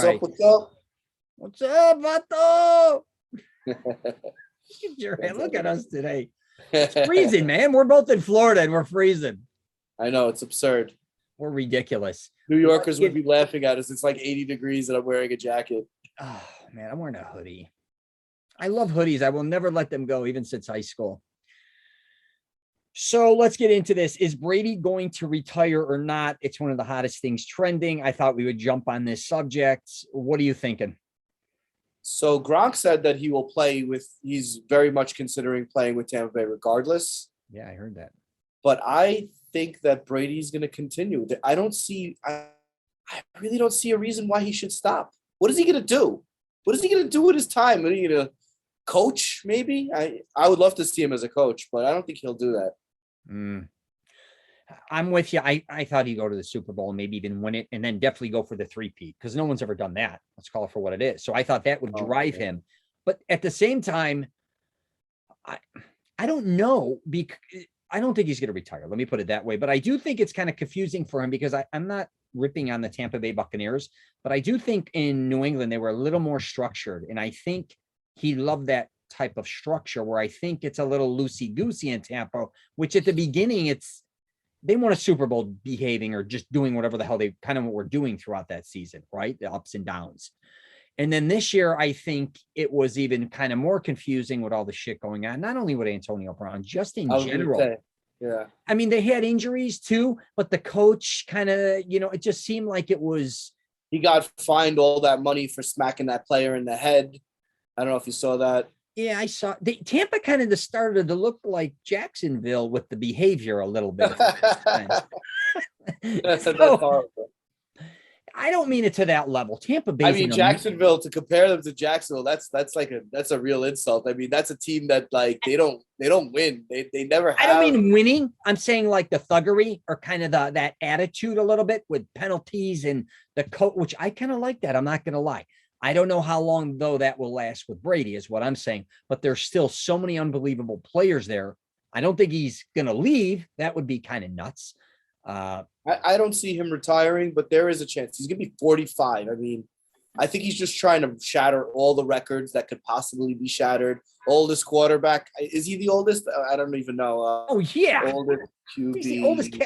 up? What's up? What's up, Vato? Look at us today. It's freezing, man. We're both in Florida and we're freezing. I know, it's absurd. We're ridiculous. New Yorkers would be laughing at us. It's like 80 degrees and I'm wearing a jacket. Oh, man, I'm wearing a hoodie. I love hoodies. I will never let them go, even since high school. So let's get into this. Is Brady going to retire or not? It's one of the hottest things trending. I thought we would jump on this subject. What are you thinking? So Gronk said that he will play he's very much considering playing with Tampa Bay regardless. Yeah, I heard that. But I think that Brady's going to continue. I really don't see a reason why he should stop. What is he going to do? What is he going to do with his time? Are you going to coach maybe? I would love to see him as a coach, but I don't think he'll do that. I'm with you. I thought he'd go to the Super Bowl and maybe even win it and then definitely go for the three-peat because no one's ever done that. Let's call it for what it is. So I thought that would drive him. But at the same time, I don't know. I don't think he's going to retire. Let me put it that way. But I do think it's kind of confusing for him because I'm not ripping on the Tampa Bay Buccaneers, but I do think in New England, they were a little more structured. And I think he loved that type of structure where I think it's a little loosey-goosey in Tampa, which at the beginning, they won a Super Bowl behaving or just doing whatever the hell they kind of what we're doing throughout that season, right? The ups and downs. And then this year, I think it was even kind of more confusing with all the shit going on, not only with Antonio Brown, just in general. Yeah. I mean, they had injuries too, but the coach kind of, it just seemed like it was. He got fined all that money for smacking that player in the head. I don't know if you saw that. Yeah, I saw. Tampa kind of started to look like Jacksonville with the behavior a little bit. That's horrible. I don't mean it to that level. Tampa Bay. I mean, Jacksonville, to compare them to Jacksonville, that's a real insult. I mean, that's a team that they don't win. They never have. I don't mean winning. I'm saying like the thuggery or kind of that attitude a little bit with penalties and the coach, which I kind of like that. I'm not going to lie. I don't know how long, though, that will last with Brady is what I'm saying. But there's still so many unbelievable players there. I don't think he's going to leave. That would be kind of nuts. I don't see him retiring, but there is a chance. He's going to be 45. I mean, I think he's just trying to shatter all the records that could possibly be shattered. Oldest quarterback. Is he the oldest? I don't even know. Yeah. Oldest QB. He's the oldest,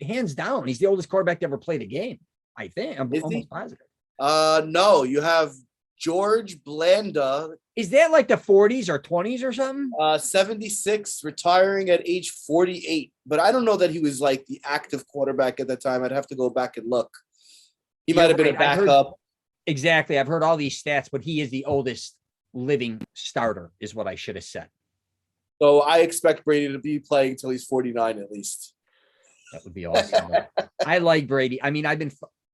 hands down. He's the oldest quarterback to ever played a game, I think. I'm almost positive. No, you have George Blanda. Is that like the 40s or 20s or something? 76, retiring at age 48. But I don't know that he was like the active quarterback at that time. I'd have to go back and look. He might have been a backup. Exactly. I've heard all these stats, but he is the oldest living starter, is what I should have said. So I expect Brady to be playing until he's 49 at least. That would be awesome. I like Brady. I mean,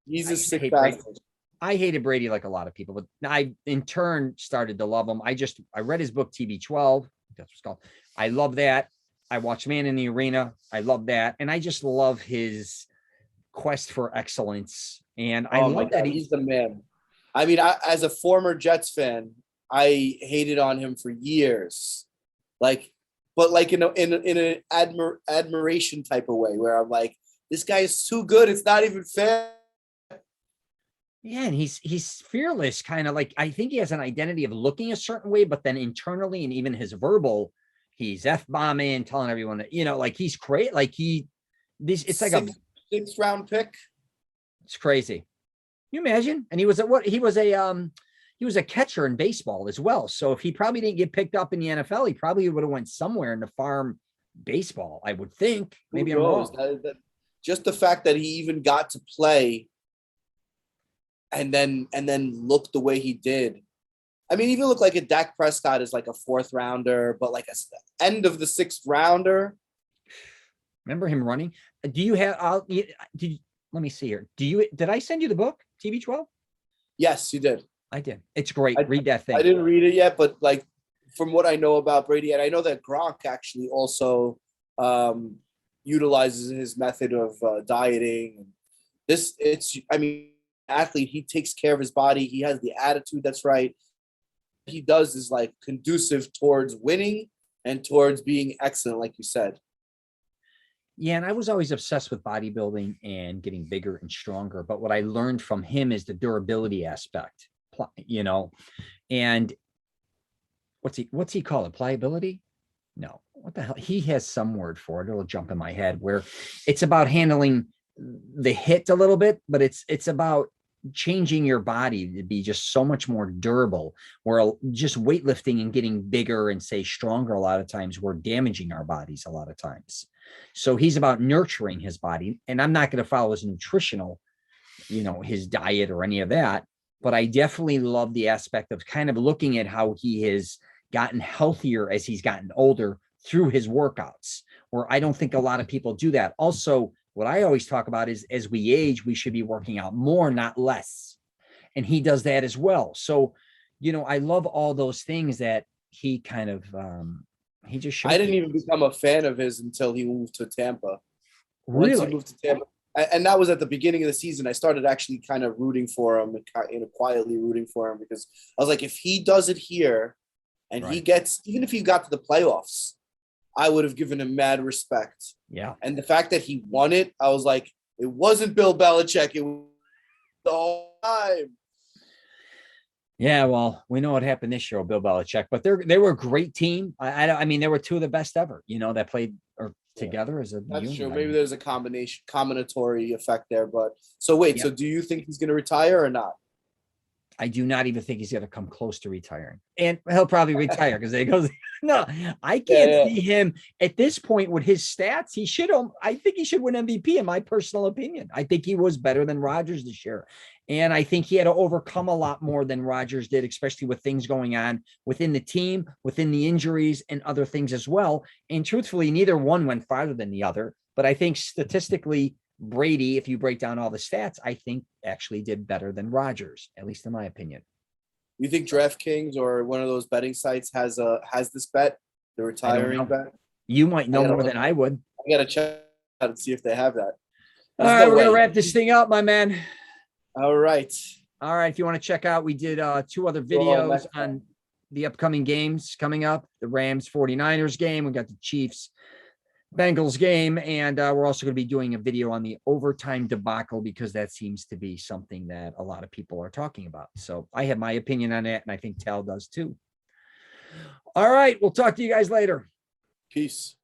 he's a sick bastard. I hated Brady like a lot of people, but I in turn started to love him. I read his book TB12. That's what it's called. I love that. I watched Man in the Arena. I love that. And I just love his quest for excellence. And I love that he's the man. I mean, as a former Jets fan, I hated on him for years. But in an admiration type of way where I'm like, this guy is too good. It's not even fair. Yeah, and he's fearless, kind of like I think he has an identity of looking a certain way, but then internally and even his verbal, he's F-bombing, telling everyone that, like he's crazy. Like it's like a 6th round pick. It's crazy. Can you imagine? And he was a catcher in baseball as well. So if he probably didn't get picked up in the NFL, he probably would have went somewhere in the farm baseball, I would think. Maybe I'm wrong. Just the fact that he even got to play and then look the way he did. I mean, even look like a Dak Prescott is like a 4th rounder, but like a end of the 6th rounder. Remember him running? Do you have? Let me see here. Did I send you the book TB12? Yes, you did. I did. It's great. Read that thing. I didn't read it yet, but like from what I know about Brady, and I know that Gronk actually also utilizes his method of dieting. Athlete, he takes care of his body. He has the attitude that's right. He does is like conducive towards winning and towards being excellent, like you said. Yeah, and I was always obsessed with bodybuilding and getting bigger and stronger. But what I learned from him is the durability aspect, and what's he call it? Pliability? No, what the hell? He has some word for it. It'll jump in my head where it's about handling the hit a little bit, but it's about changing your body to be just so much more durable. Where just weightlifting and getting bigger and say stronger, a lot of times we're damaging our bodies a lot of times. So he's about nurturing his body. And I'm not going to follow his nutritional, his diet or any of that. But I definitely love the aspect of kind of looking at how he has gotten healthier as he's gotten older through his workouts, where I don't think a lot of people do that. Also, what I always talk about is as we age, we should be working out more, not less. And he does that as well. So, I love all those things that he kind of, he just showed. I didn't even become a fan of his until he moved to Tampa. Once he Really? moved to Tampa, and that was at the beginning of the season. I started actually kind of rooting for him and quietly rooting for him because I was like, if he does it here and he Right. gets, even if he got to the playoffs, I would have given him mad respect. Yeah. And the fact that he won it, I was like, it wasn't Bill Belichick. It was the whole time. Yeah, well, we know what happened this year with Bill Belichick, but they were a great team. I mean, they were two of the best ever, that played or together as a That's unit. true. Maybe there's a combinatory effect there. But so wait, Yeah. so do you think he's going to retire or not? I do not even think he's going to come close to retiring, and he'll probably retire because he goes. No, I can't Yeah. see him at this point with his stats. I think he should win MVP in my personal opinion. I think he was better than Rodgers this year, and I think he had to overcome a lot more than Rodgers did, especially with things going on within the team, within the injuries, and other things as well. And truthfully, neither one went farther than the other. But I think statistically, Brady, if you break down all the stats, I think actually did better than Rodgers, at least in my opinion. You think DraftKings or one of those betting sites has this bet, the retiring bet? You might know more than I would. I gotta check out and see if they have that. All right, we're gonna wrap this thing up, my man. All right. All right, if you want to check out, we did 2 other videos on the upcoming games coming up. The Rams 49ers game. We got the Chiefs Bengals game, and we're also going to be doing a video on the overtime debacle because that seems to be something that a lot of people are talking about. So I have my opinion on that, and I think Tal does too. All right, we'll talk to you guys later. Peace.